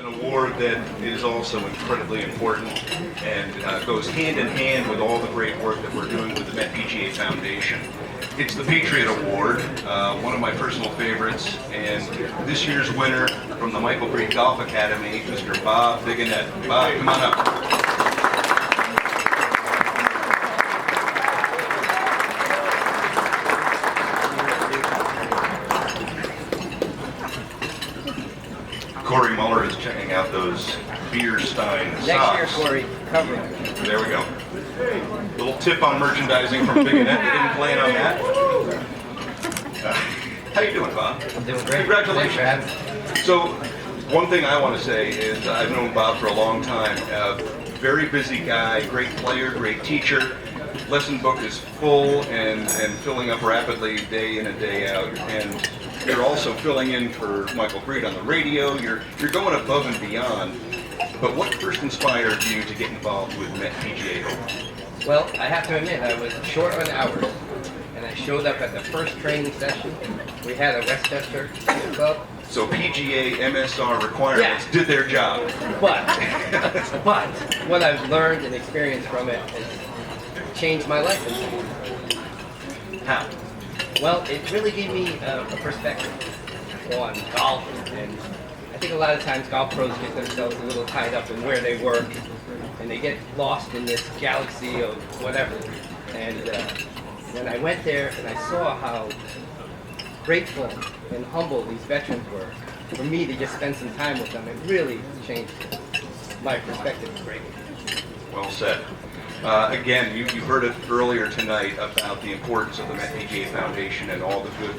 an award that is also incredibly important and goes hand in hand with all the great work that we're doing with the Met PGA Foundation. It's the Patriot Award, one of my personal favorites, and this year's winner from the Michael Breed Golf Academy, Mr. Bob Bigonette. Bob, come on up. Corey Muller is checking out those Beer Stein socks. Next year, Corey, cover it. There we go. Little tip on merchandising from Bigonette. We didn't plan on that. How you doing, Bob? I'm doing great. Congratulations. So, one thing I want to say is I've known Bob for a long time. Very busy guy, great player, great teacher. Lesson book is full and filling up rapidly day in and day out. And you're also filling in for Michael Breed on the radio. You're going above and beyond. But what first inspired you to get involved with Met PGA Hope? Well, I have to admit, I was short on hours, and I showed up at the first training session. We had a Westchester club. So PGA MSR requirements did their job. But what I've learned and experienced from it has changed my life. How? Well, it really gave me a perspective on golf, and I think a lot of times golf pros get themselves a little tied up in where they work, and they get lost in this galaxy of whatever. And when I went there and I saw how grateful and humble these veterans were, for me to just spend some time with them, it really changed my perspective greatly. Well said. Again, you heard it earlier tonight about the importance of the Met PGA Foundation and all the good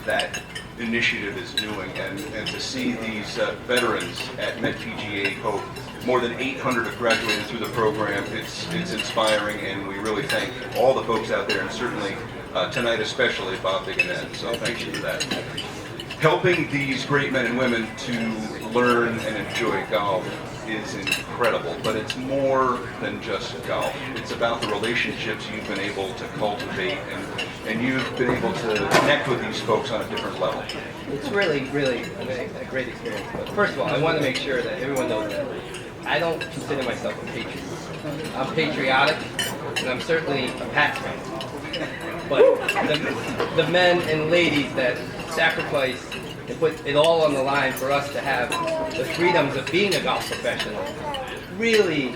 that initiative is doing, and to see these veterans at Met PGA Hope, more than 800 have graduated through the program. It's inspiring, and we really thank all the folks out there, and certainly tonight especially Bob Bigonette. So thank you for that. Helping these great men and women to learn and enjoy golf is incredible, but it's more than just golf. It's about the relationships you've been able to cultivate, and you've been able to connect with these folks on a different level. It's really, really a great experience. But first of all, I want to make sure that everyone knows that I don't consider myself a patriot. I'm patriotic, and I'm certainly a Pats fan. But the men and ladies that sacrifice and put it all on the line for us to have the freedoms of being a golf professional really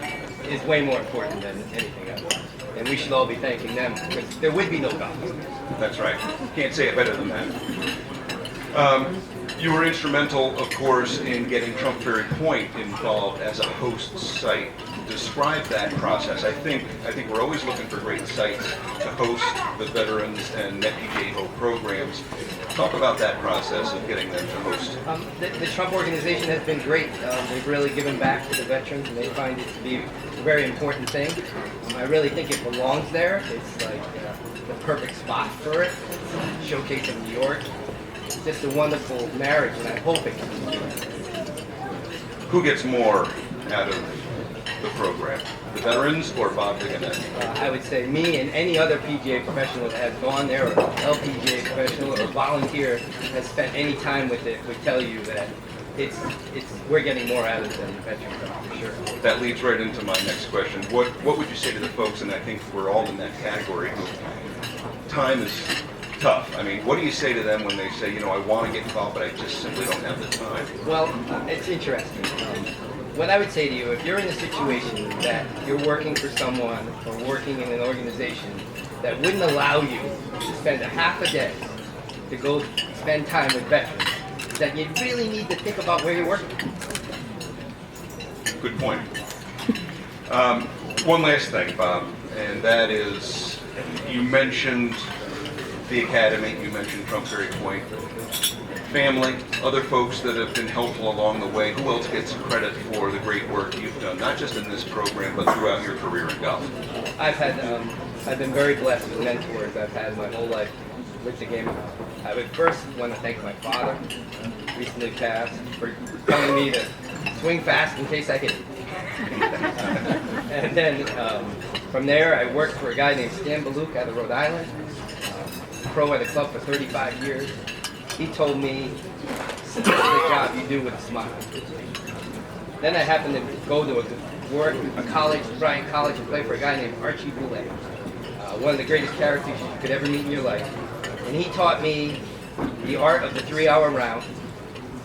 is way more important than anything else. And we should all be thanking them, because there would be no golf. That's right. Can't say it better than that. You were instrumental, of course, in getting Trump Ferry Point involved as a host site. Describe that process. I think we're always looking for great sites to host the veterans and Met PGA Hope programs. Talk about that process of getting them to host. The Trump organization has been great. They've really given back to the veterans, and they find it to be a very important thing. I really think it belongs there. It's like the perfect spot for it. Showcase of New York. It's just a wonderful marriage, and I hope it continues. Who gets more out of the program, the veterans or Bob Bigonette? I would say me and any other PGA professional that has gone there, or LPGA professional or volunteer has spent any time with it, would tell you that we're getting more out of it than the veterans are, for sure. That leads right into my next question. What would you say to the folks, and I think we're all in that category, who time is tough? I mean, what do you say to them when they say, I want to get involved, but I just simply don't have the time? Well, it's interesting. What I would say to you, if you're in a situation that you're working for someone or working in an organization that wouldn't allow you to spend a half a day to go spend time with veterans, that you really need to think about where you're working. Good point. One last thing, Bob, and that is, you mentioned the Academy, you mentioned Trump Ferry Point, family, other folks that have been helpful along the way. Who else gets credit for the great work you've done, not just in this program, but throughout your career in golf? I've been very blessed with mentors I've had my whole life with the game of golf. I would first want to thank my father, recently passed, for telling me to swing fast in case I hit it. And then from there, I worked for a guy named Stan Baluk out of Rhode Island, pro at a club for 35 years. He told me, the job you do with a smile. Then I happened to go to a college, Bryant College, and play for a guy named Archie Boulay, one of the greatest characters you could ever meet in your life. And he taught me the art of the 3-hour round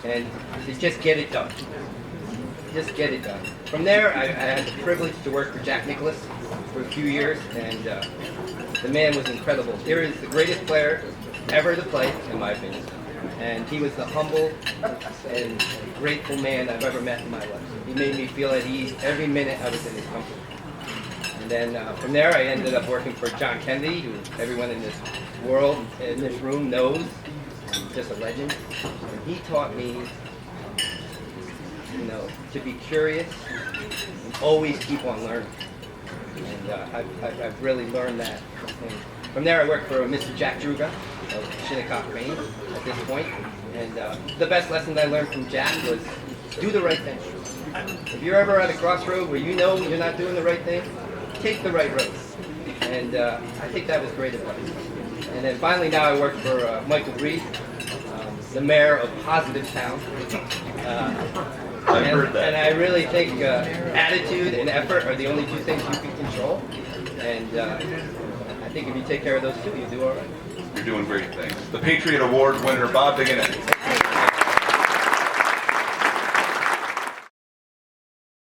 and to just get it done. Just get it done. From there, I had the privilege to work for Jack Nicklaus for a few years, and the man was incredible. He was the greatest player ever to play, in my opinion. And he was the humble and grateful man I've ever met in my life. He made me feel at ease every minute I was in his company. And then from there, I ended up working for John Kennedy, who everyone in this world, in this room knows, just a legend. And he taught me, you know, to be curious and always keep on learning. And I've really learned that. And from there, I worked for Mr. Jack Druga of Shinnecock, Maine, at this point. And the best lesson I learned from Jack was do the right thing. If you're ever at a crossroad where you know you're not doing the right thing, take the right road. And I think that was great advice. And then finally now I work for Michael Reed, the mayor of Positive Town. I've heard that. And I really think attitude and effort are the only two things you can control. And I think if you take care of those two, you do all right. You're doing great things. The Patriot Award winner, Bob Bigonette.